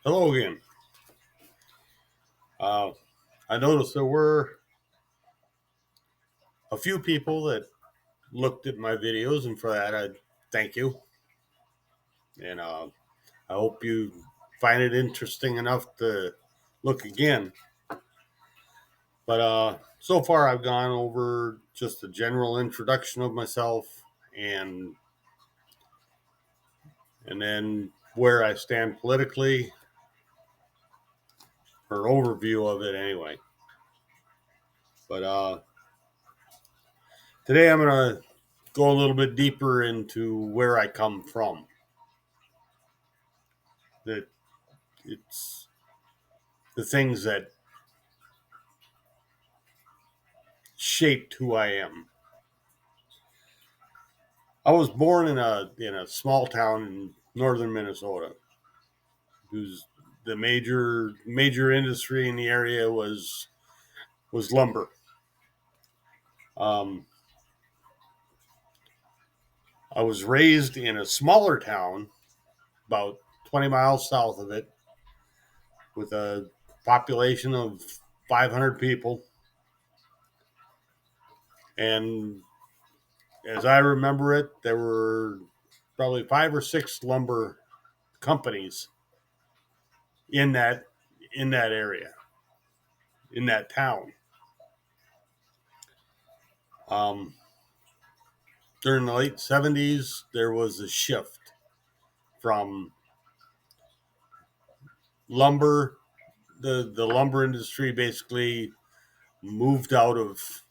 Hello again. Uh, I noticed there were a few people that looked at my videos, and for that, I thank you. And I hope you find it interesting enough to look again. But so far, I've gone over just a general introduction of myself, and and then where I stand politically, or an overview of it anyway. But today, I'm going to go a little bit deeper into where I come from. That it's the things that shaped who I am. I was born in a small town in northern Minnesota, whose the major industry in the area was lumber. Um, I was raised in a smaller town, about 20 miles south of it, with a population of 500 people, and as I remember it, there were probably five or six lumber companies in that area, in that town. Um, During the late 70s, there was a shift from lumber. The lumber industry basically moved out of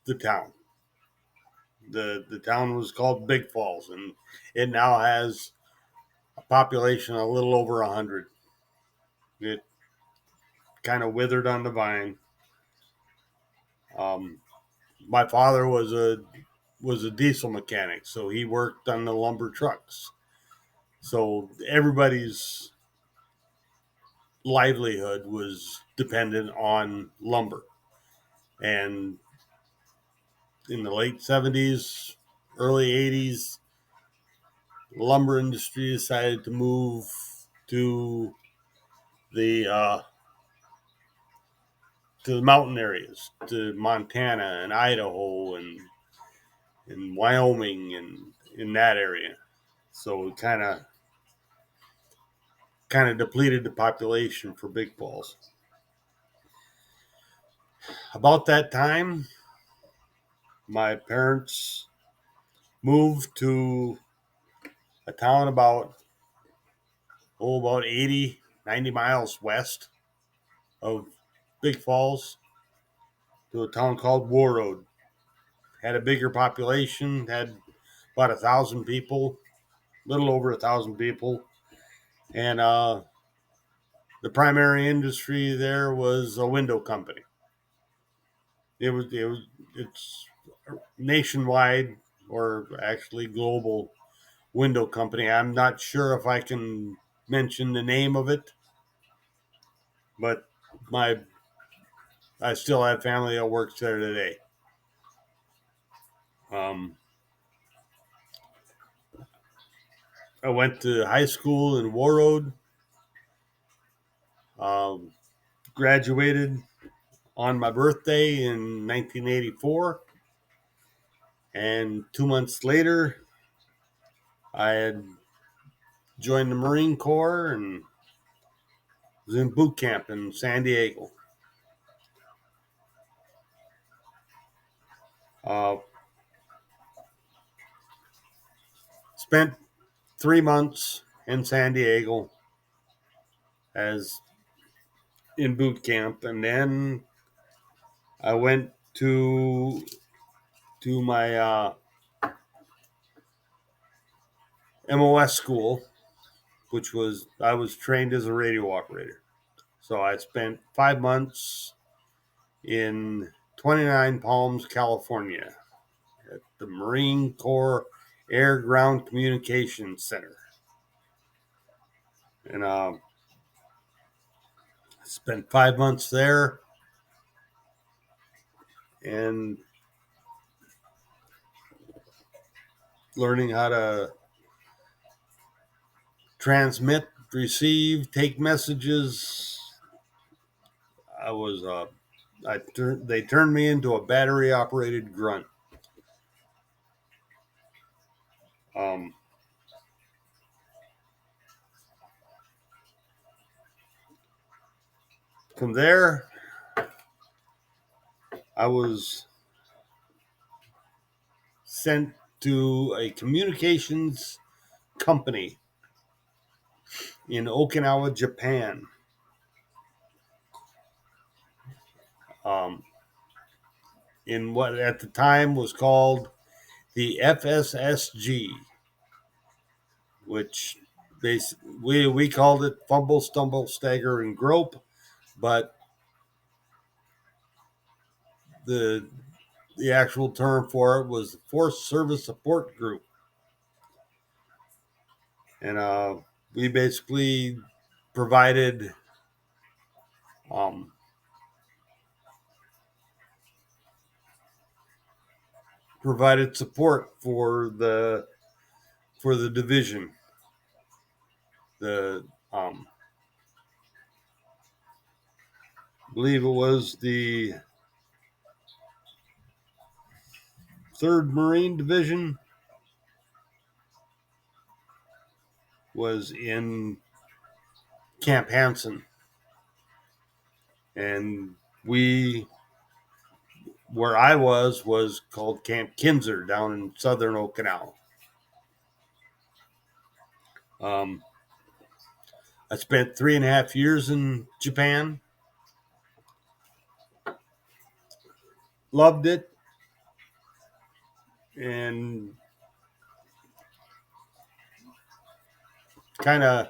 the town. The town was called Big Falls, and it now has a population a little over 100. It kind of withered on the vine. Um, my father was a diesel mechanic, so he worked on the lumber trucks. So everybody's livelihood was dependent on lumber. And in the late 70s, early 80s, the lumber industry decided to move to the uh, to the mountain areas, to Montana and Idaho and Wyoming and in that area. So it kind of depleted the population for Big Falls. About that time, my parents moved to a town about 80, 90 miles west of Big Falls, to a town called Warroad. Had a bigger population, had about 1,000 people, little over 1,000 people, and the primary industry there was a window company. It's nationwide, or actually global, window company. I'm not sure if I can mention the name of it, but my I still have family that works there today. Um, I went to high school in Warroad, um, graduated on my birthday in 1984, and 2 months later, I had joined the Marine Corps and was in boot camp in San Diego. Uh, Spent 3 months in San Diego as in boot camp, and then I went to my MOS school, which was I was trained as a radio operator. So I spent 5 months in 29 Palms, California, at the Marine Corps Air Ground Communications Center, and I spent 5 months there, and learning how to transmit receive, take messages. They turned me into a battery operated grunt. Um, from there, I was sent to a communications company in Okinawa, Japan. Um, in what at the time was called the FSSG, which we called it Fumble, Stumble, Stagger, and Grope, but the the actual term for it was the Force Service Support Group, and we basically provided um, provided support for the division. The I believe it was the Third Marine Division was in Camp Hansen, and we where I was called Camp Kinzer down in southern Okinawa. Um, I spent 3.5 years in Japan. Loved it, and kind of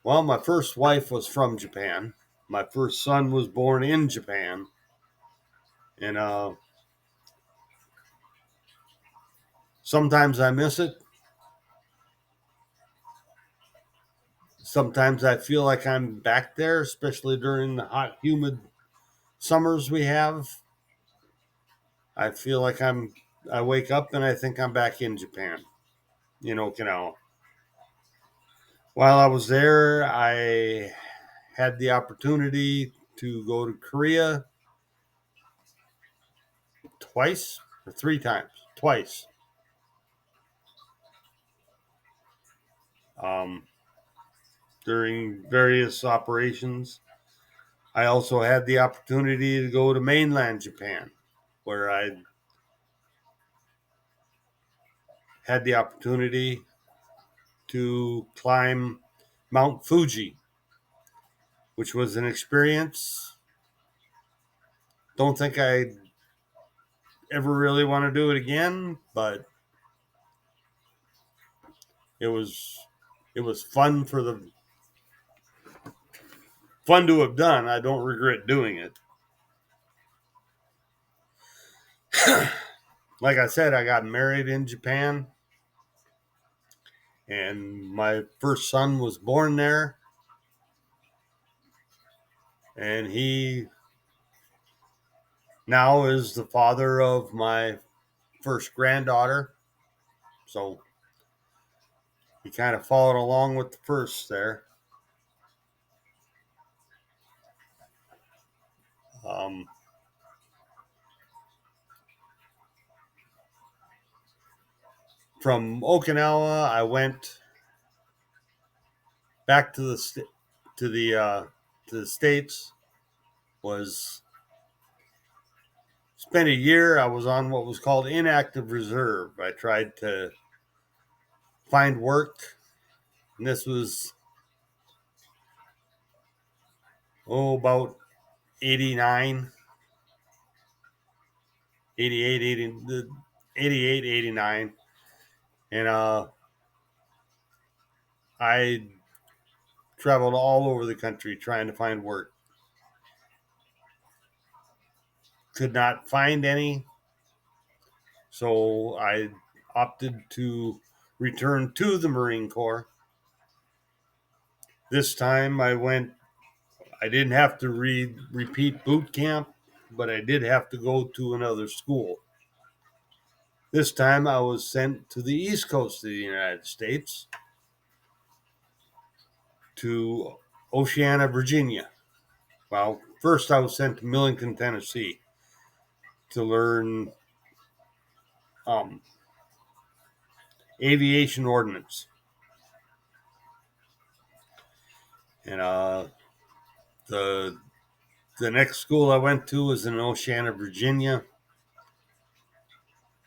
my first wife was from Japan. My first son was born in Japan, and sometimes I miss it. Sometimes I feel like I'm back there, especially during the hot, humid summers we have. I feel like I wake up and I think I'm back in Japan, in Okinawa. While I was there, I had the opportunity to go to Korea twice or three times, twice. Um, during various operations. I also had the opportunity to go to mainland Japan, where I had the opportunity to climb Mount Fuji, which was an experience. Don't think I ever really want to do it again, but it was fun fun to have done. I don't regret doing it. Like I said, I got married in Japan, and my first son was born there, and he now is the father of my first granddaughter. So he kind of followed along with the first there. Um, from Okinawa, I went back to to the uh, the states. Was spent a year. I was on what was called inactive reserve. I tried to find work, and this was about 89, 88, 88, 89. And I traveled all over the country trying to find work. Could not find any, so I opted to return to the Marine Corps. This time I didn't have to repeat boot camp, but I did have to go to another school. This time I was sent to the East Coast of the United States, to Oceana, Virginia. Well, first I was sent to Millington, Tennessee to learn aviation ordnance. And the next school I went to was in Oceana, Virginia.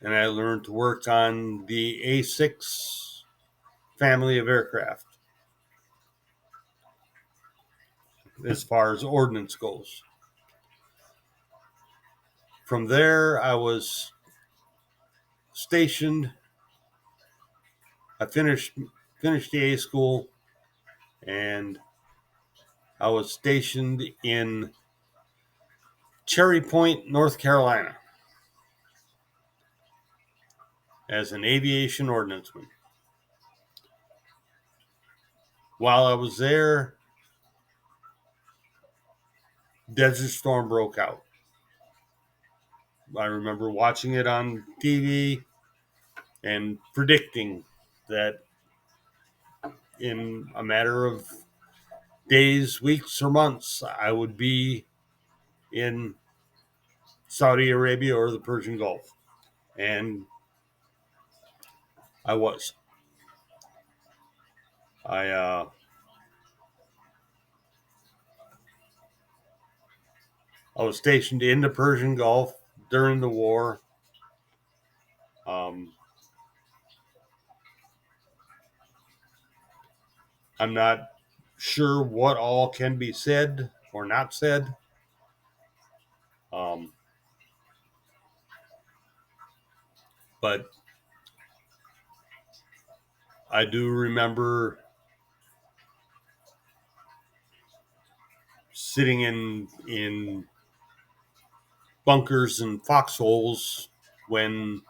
And I learned to work on the A6 family of aircraft as far as ordnance goes. From there, I was stationed. I finished the A school, and I was stationed in Cherry Point, North Carolina, as an aviation ordnanceman. While I was there, Desert Storm broke out. I remember watching it on TV and predicting that in a matter of days, weeks, or months, I would be in Saudi Arabia or the Persian Gulf. And I was. I was stationed in the Persian Gulf during the war. I'm not sure what all can be said or not said. Um, but I do remember sitting in bunkers and foxholes when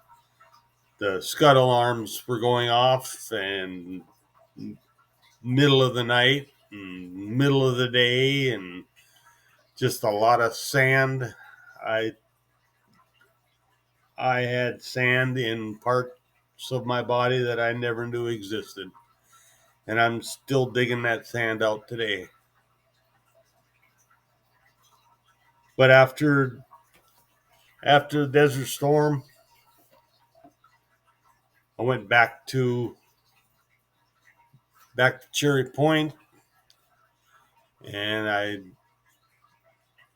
the Scud alarms were going off, and middle of the night and middle of the day, and just a lot of sand. I had sand in parts of my body that I never knew existed, and I'm still digging that sand out today. But after Desert Storm, I went back to Cherry Point, and I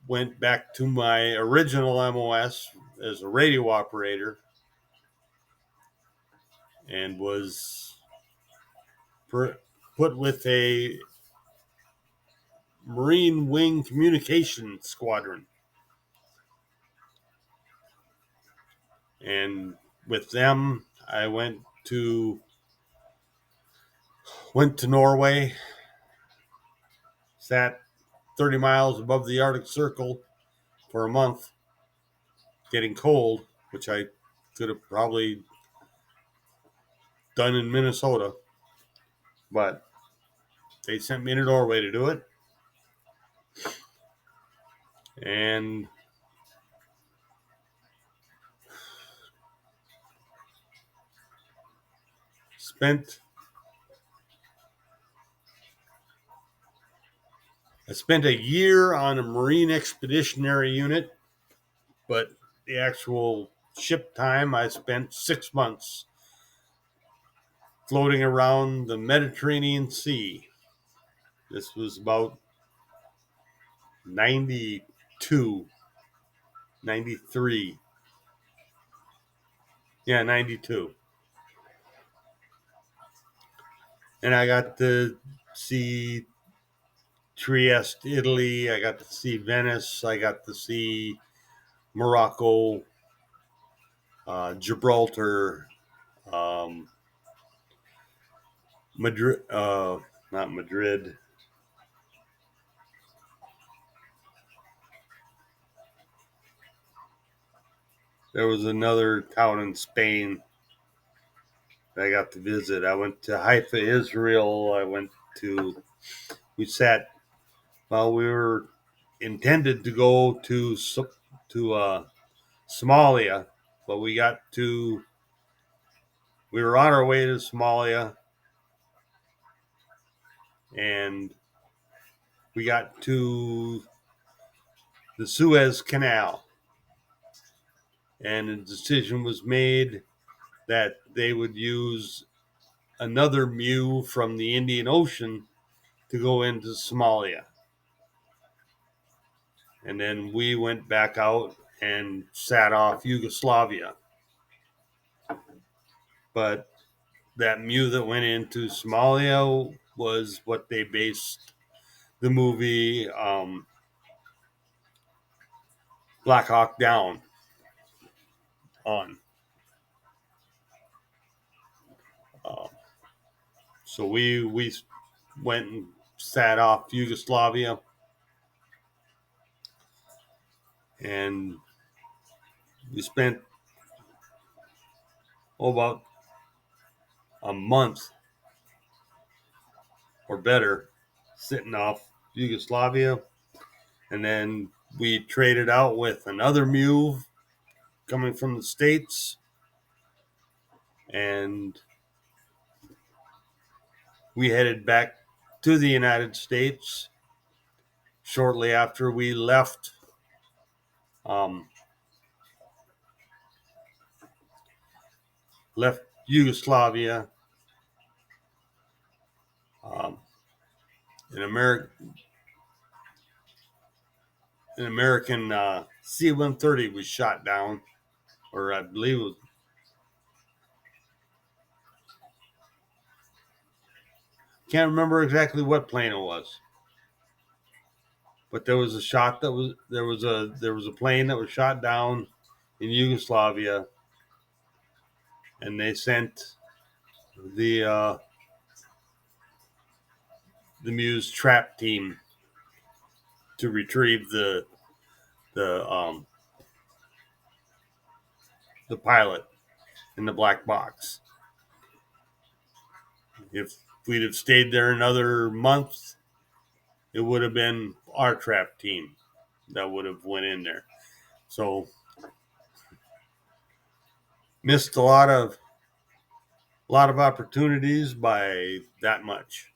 went back to my original MOS as a radio operator, and was put with a Marine Wing Communication Squadron. And with them, I went to Norway, sat 30 miles above the Arctic Circle for a month, getting cold, which I could have probably done in Minnesota, but they sent me to Norway to do it. And I spent a year on a Marine Expeditionary Unit, but the actual ship time, I spent 6 months floating around the Mediterranean Sea. This was about 92, 93. Yeah, 92. And I got to see Trieste, Italy. I got to see Venice. I got to see Morocco, Gibraltar, Madrid, not Madrid. There was another town in Spain that I got to visit. I went to Haifa, Israel. We were intended to go to Somalia, but we were on our way to Somalia, and we got to the Suez Canal, and a decision was made that they would use another MEU from the Indian Ocean to go into Somalia. And then we went back out and sat off Yugoslavia. But that MEU that went into Somalia was what they based the movie Black Hawk Down on. Uh, so we went and sat off Yugoslavia, and we spent about a month or better sitting off Yugoslavia, and then we traded out with another MEU coming from the States, and we headed back to the United States shortly after we left left Yugoslavia. An American C-130 was shot down, or I believe it was. Can't remember exactly what plane it was, but there was a shot that was there was a plane that was shot down in Yugoslavia, and they sent the MEU's trap team to retrieve the the pilot in the black box. If we'd have stayed there another month, it would have been our trap team that would have went in there. So missed a lot of opportunities by that much.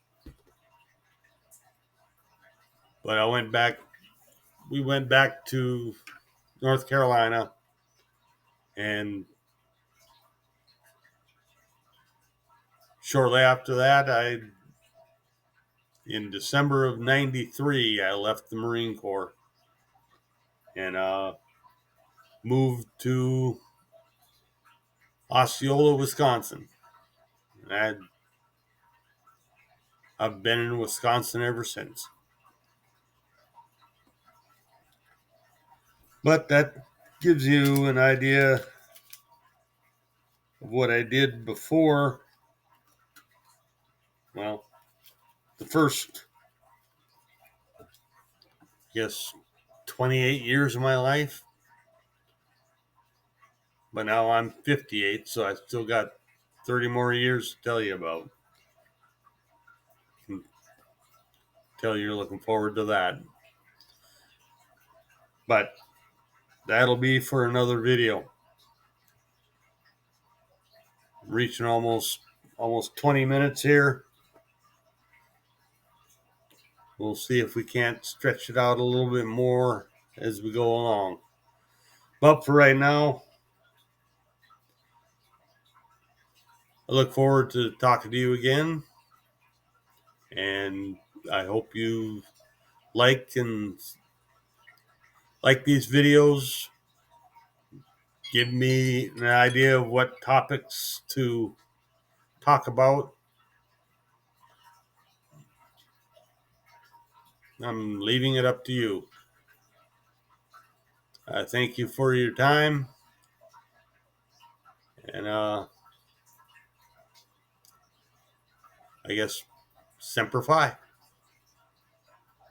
But we went back to North Carolina, and shortly after that, in December of '93, I left the Marine Corps and moved to Osceola, Wisconsin. And I've been in Wisconsin ever since. But that gives you an idea of what I did before. Well, the first, I guess, 28 years of my life. But now I'm 58, so I still got 30 more years to tell you about. Tell you you're looking forward to that. But that'll be for another video. I'm reaching almost 20 minutes here. We'll see if we can't stretch it out a little bit more as we go along. But for right now, I look forward to talking to you again. And I hope you like these videos. Give me an idea of what topics to talk about. I'm leaving it up to you. Thank you for your time. And I guess Semper Fi.